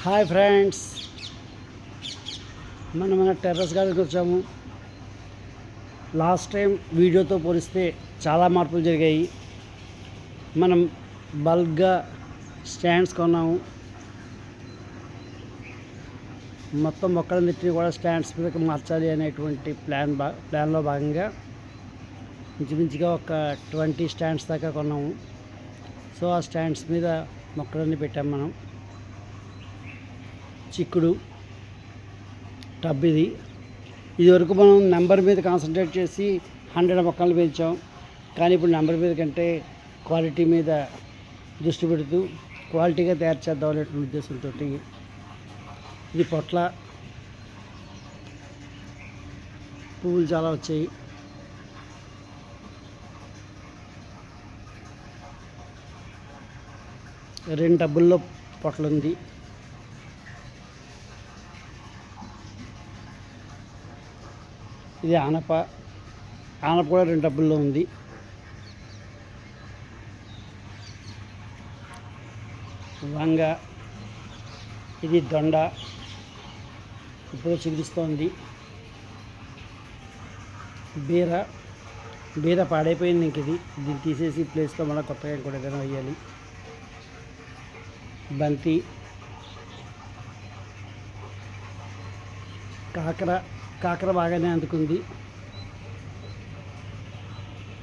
Hi friends, మన terrace గార్డెన్కి వచ్చాము. Last time వీడియోతో పోలిస్తే చాలా మార్పులు జరిగాయి. మనం బల్క్గా స్టాండ్స్ కొన్నాము. మొత్తం మొక్కలన్నింటినీ కూడా స్టాండ్స్ మీదకి మార్చాలి అనేటువంటి ప్లాన్లో భాగంగా ఇంచుమించుగా ఒక 20 స్టాండ్స్ దాకా కొన్నాము. సో ఆ స్టాండ్స్ మీద మొక్కలన్నీ పెట్టాము. మనం చిక్కుడు టబ్ ఇదివరకు మనం నెంబర్ మీద కాన్సన్ట్రేట్ చేసి 100 మొక్కలు పెంచాం. కానీ ఇప్పుడు నెంబర్ మీద కంటే క్వాలిటీ మీద దృష్టి పెడుతూ క్వాలిటీగా తయారు చేద్దాం అనేటువంటి ఉద్దేశంతో ఇది పొట్ల పువ్వులు చాలా వచ్చాయి. రెండు టబ్బుల్లో పొట్ల ఉంది. ఇది ఆనప కూడా 2 టబ్బుల్లో ఉంది. వంగ, ఇది దొండ ఇప్పుడు చిగురిస్తోంది. బీర పాడైపోయింది. ఇంక దీన్ని తీసేసి ప్లేస్లో మళ్ళీ కొత్తగా ఇంకోటి ఏదైనా వేయాలి. బంతి, కాకర బాగానే అందుకుంది.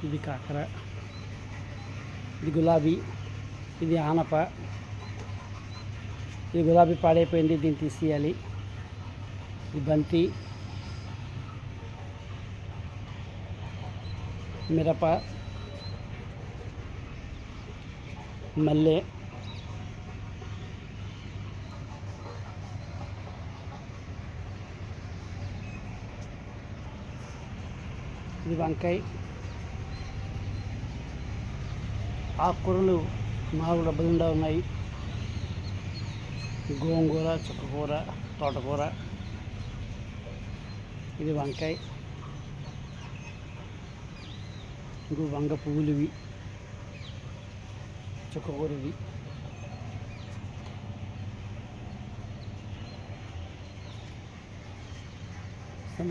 ఇది కాకర, ఇది గులాబీ, ఇది ఆనప. ఇది గులాబీ పాడైపోయింది, దీన్ని తీసేయాలి. ఇది బంతి, మిరప, మల్లె, ఇది వంకాయ. ఆకుకూరలు 4 డబ్బుల నిండా ఉన్నాయి. గోంగూర, చుక్కకూర, తోటకూర. ఇది వంకాయ, ఇంకో వంగ పువ్వులు, ఇవి చుక్కకూర. ఇవి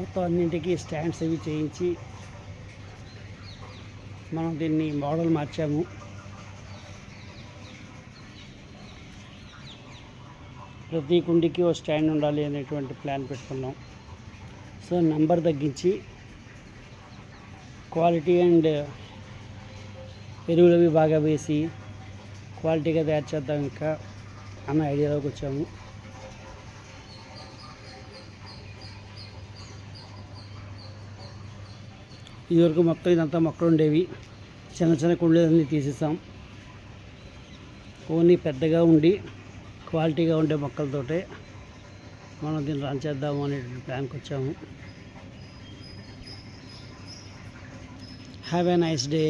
మొత్తం అన్నింటికి స్టాండ్స్ అవి చేయించి మనం దీన్ని మోడల్ మార్చాము. ప్రతి కుండికి ఓ స్టాండ్ ఉండాలి అనేటువంటి ప్లాన్ పెట్టుకున్నాం. సో నెంబర్ తగ్గించి క్వాలిటీ అండ్ ఎరువులవి బాగా వేసి క్వాలిటీగా తయారు చేద్దాం ఇంకా అన్న ఐడియాలోకి వచ్చాము. ఇదివరకు మొత్తం ఇదంతా మొక్కలు ఉండేవి. చిన్న కుండీలన్నీ తీసేసాం. ఓన్లీ పెద్దగా ఉండి క్వాలిటీగా ఉండే మొక్కలతోటే మనం దీన్ని రన్ చేద్దాము అనేటువంటి ప్లాన్కి వచ్చాము. Have a nice day.